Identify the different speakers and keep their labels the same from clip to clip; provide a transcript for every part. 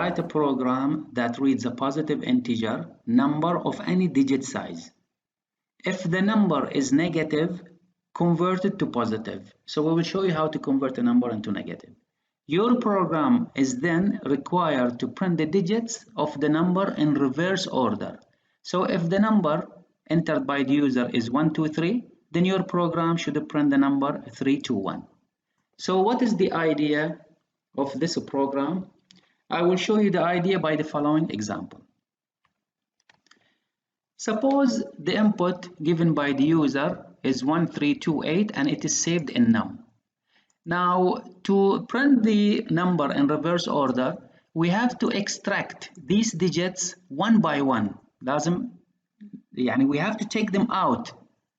Speaker 1: Write a program that reads a positive integer number of any digit size. If the number is negative, convert it to positive. So we will show you how to convert a number into negative. Your program is then required to print the digits of the number in reverse order. So if the number entered by the user is 123, then your program should print the number 321. So what is the idea of this program? I will show you the idea by the following example. Suppose the input given by the user is 1328 and it is saved in num. Now, to print the number in reverse order, we have to extract these digits one by one. We have to take them out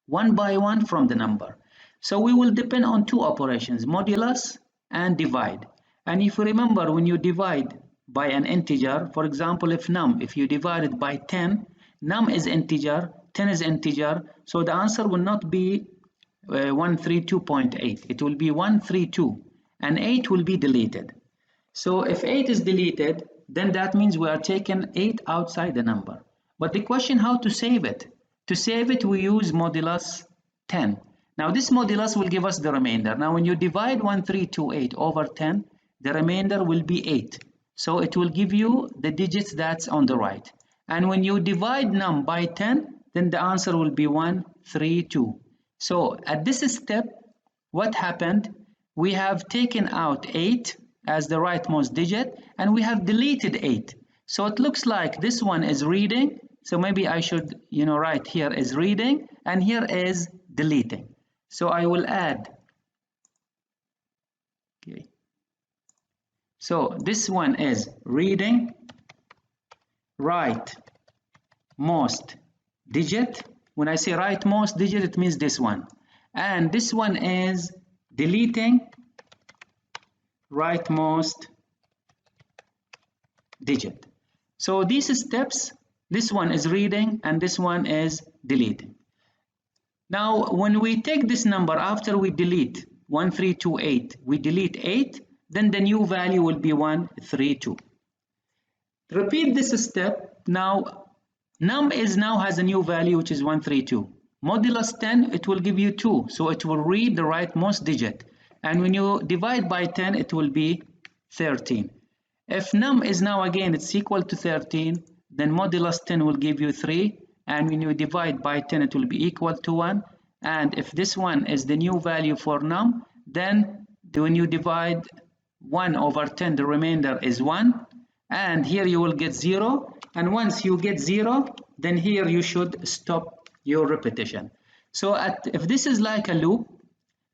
Speaker 1: one by one from the number. So we will depend on two operations, modulus and divide. And if you remember, when you divide by an integer, for example, if you divide it by 10, num is integer, 10 is integer, so the answer will not be 132.8, it will be 132, and 8 will be deleted. So if 8 is deleted, then that means we are taking 8 outside the number. But the question, how to save it? To save it, we use modulus 10. Now this modulus will give us the remainder. Now when you divide 1328 over 10, the remainder will be 8. So it will give you the digits that's on the right. And when you divide num by 10, then the answer will be 132. So at this step, what happened? We have taken out 8 as the rightmost digit, and we have deleted 8. So it looks like this one is reading. So maybe I should, write here is reading, and here is deleting. So I will add. Okay. So this one is reading, rightmost digit. When I say rightmost digit, it means this one. And this one is deleting, rightmost digit. So these steps, this one is reading and this one is deleting. Now when we take this number after we delete 1328, we delete 8, then the new value will be 132. Repeat this step. Now num has a new value, which is 132. Modulus 10, it will give you 2, so it will read the rightmost digit. And when you divide by 10, it will be 13. If num is now again, it's equal to 13, then modulus 10 will give you 3. And when you divide by 10, it will be equal to 1. And if this one is the new value for num, then when you divide 1 over 10, the remainder is 1. And here you will get 0. And once you get 0, then here you should stop your repetition. So if this is like a loop,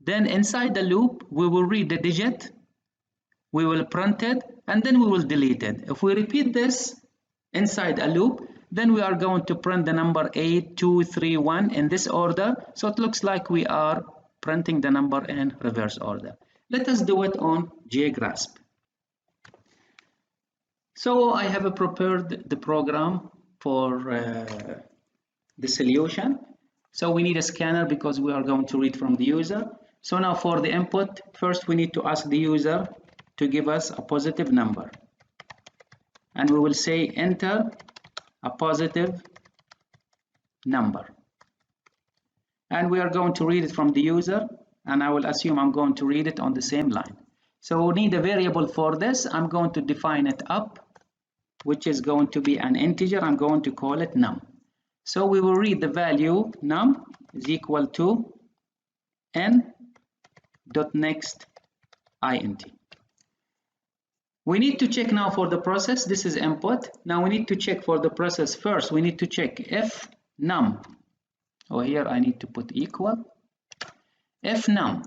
Speaker 1: then inside the loop, we will read the digit, we will print it, and then we will delete it. If we repeat this inside a loop, then we are going to print the number 8, 2, 3, 1 in this order. So it looks like we are printing the number in reverse order. Let us do it on JGrasp. So I have prepared the program for the solution. So we need a scanner because we are going to read from the user. So now for the input, first we need to ask the user to give us a positive number. And we will say enter a positive number. And we are going to read it from the user, and I will assume I'm going to read it on the same line. So we need a variable for this. I'm going to define it up, which is going to be an integer. I'm going to call it num. So we will read the value num is equal to n.next int. We need to check now for the process. This is input. Now we need to check for the process first. We need to check if num, or here I need to put equal. If num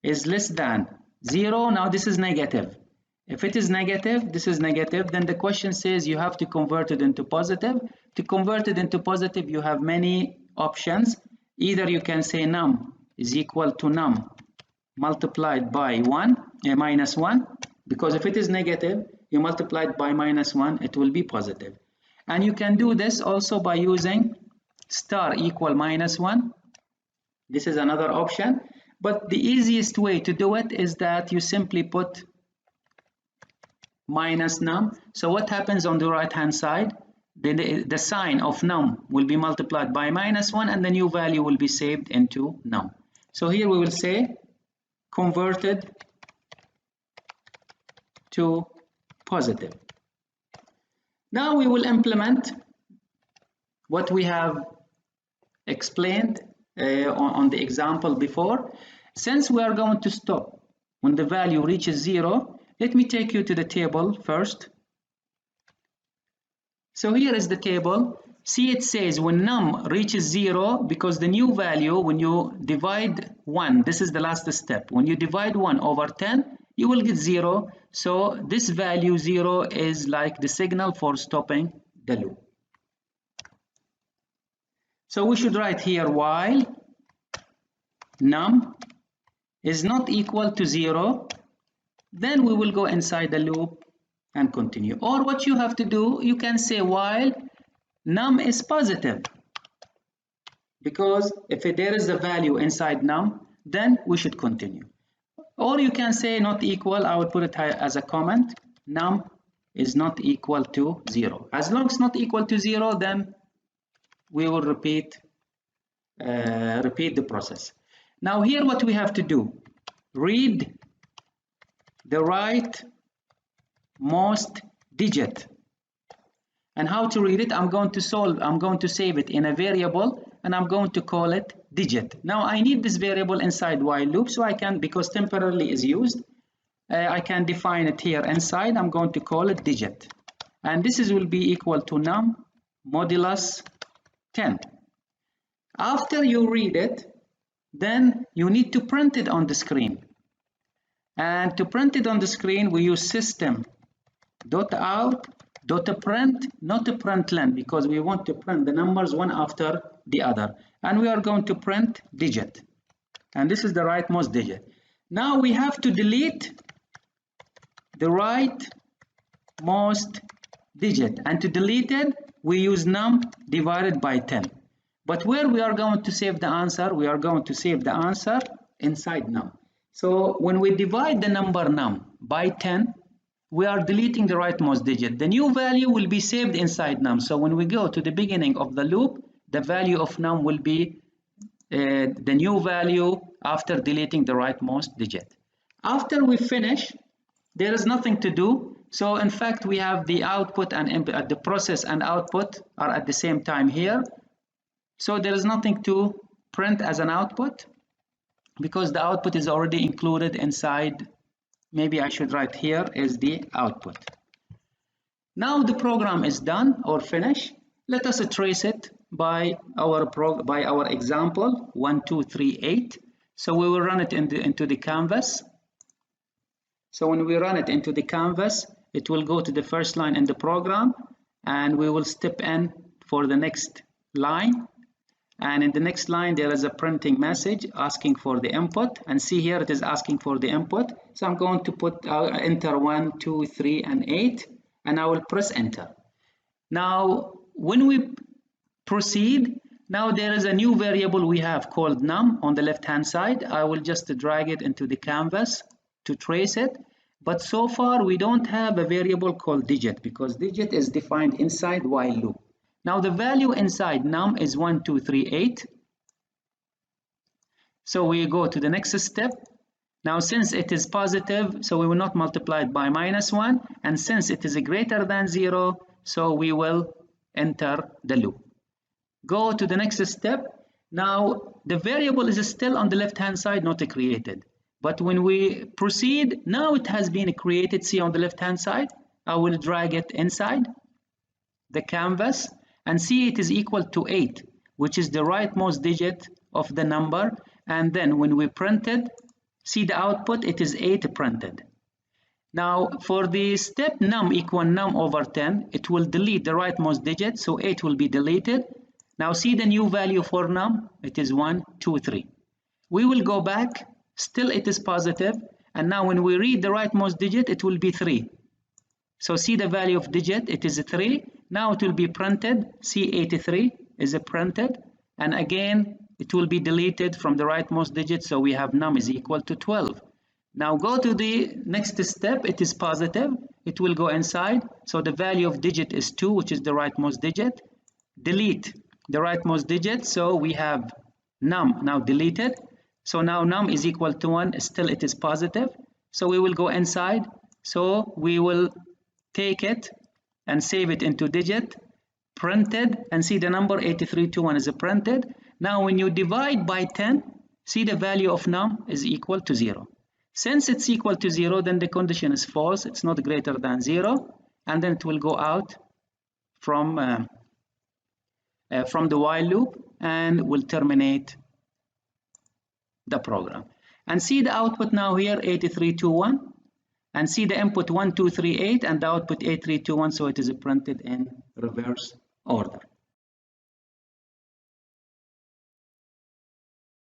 Speaker 1: is less than 0, now this is negative. If it is negative, this is negative, then the question says you have to convert it into positive. To convert it into positive, you have many options. Either you can say num is equal to num multiplied by minus 1, because if it is negative, you multiply it by minus 1, it will be positive. And you can do this also by using star equal minus 1. This is another option. But the easiest way to do it is that you simply put minus num. So what happens on the right hand side? The sign of num will be multiplied by -1 and the new value will be saved into num. So here we will say converted to positive. Now we will implement what we have explained on the example before. Since we are going to stop when the value reaches 0, let me take you to the table first. So here is the table. See, it says when num reaches 0, because the new value, when you divide 1, this is the last step. When you divide 1 over 10, you will get 0. So this value 0 is like the signal for stopping the loop. So we should write here while num is not equal to 0, then we will go inside the loop and continue. Or what you have to do, you can say while num is positive, because if there is a value inside num, then we should continue. Or you can say not equal, I would put it as a comment, num is not equal to 0. As long as it's not equal to 0, then we will repeat the process. Now here what we have to do, read the rightmost digit. And how to read it? I'm going to save it in a variable and I'm going to call it digit. Now I need this variable inside while loop, so I can, because temporarily is used, I can define it here inside. I'm going to call it digit. And this will be equal to num modulus 10. After you read it, then you need to print it on the screen. And to print it on the screen, we use system.out.print, not to println, because we want to print the numbers one after the other. And we are going to print digit. And this is the rightmost digit. Now we have to delete the rightmost digit. And to delete it, we use num divided by 10. But where we are going to save the answer, we are going to save the answer inside num. So when we divide the number num by 10, we are deleting the rightmost digit. The new value will be saved inside num. So when we go to the beginning of the loop, the value of num will be the new value after deleting the rightmost digit. After we finish, there is nothing to do. So in fact, we have the output and the process and output are at the same time here. So there is nothing to print as an output, because the output is already included inside. Maybe I should write here is the output. Now the program is done or finished. Let us trace it by our example 1238. So we will run it into the canvas. So when we run it into the canvas, it will go to the first line in the program, and we will step in for the next line. And in the next line, there is a printing message asking for the input. And see here, it is asking for the input. So I'm going to put enter 1, 2, 3, and 8, and I will press enter. Now, when we proceed, now there is a new variable we have called num on the left-hand side. I will just drag it into the canvas to trace it. But so far, we don't have a variable called digit, because digit is defined inside while loop. Now the value inside num is 1238. So we go to the next step. Now since it is positive, so we will not multiply it by -1. And since it is greater than 0, so we will enter the loop. Go to the next step. Now the variable is still on the left-hand side, not created. But when we proceed, now it has been created. See on the left-hand side, I will drag it inside the canvas. And see, it is equal to 8, which is the rightmost digit of the number. And then when we print it, see the output, it is 8 printed. Now for the step num equal num over 10, it will delete the rightmost digit, so 8 will be deleted. Now see the new value for num, it is 1, 2, 3. We will go back, still it is positive, and now when we read the rightmost digit, it will be 3. So see the value of digit, it is 3. Now it will be printed. See 83 is printed, and again it will be deleted from the rightmost digit. So we have num is equal to 12. Now go to the next step. It is positive. It will go inside. So the value of digit is 2, which is the rightmost digit. Delete the rightmost digit. So we have num now deleted. So now num is equal to 1. Still it is positive. So we will go inside. So we will take it and save it into digit, printed, and see the number 8321 is printed. Now when you divide by 10, see the value of num is equal to 0. Since it's equal to 0, then the condition is false. It's not greater than 0, and then it will go out from the while loop and will terminate the program. And see the output now here 8321, and see the input 1238 and the output 8321, so it is printed in reverse order.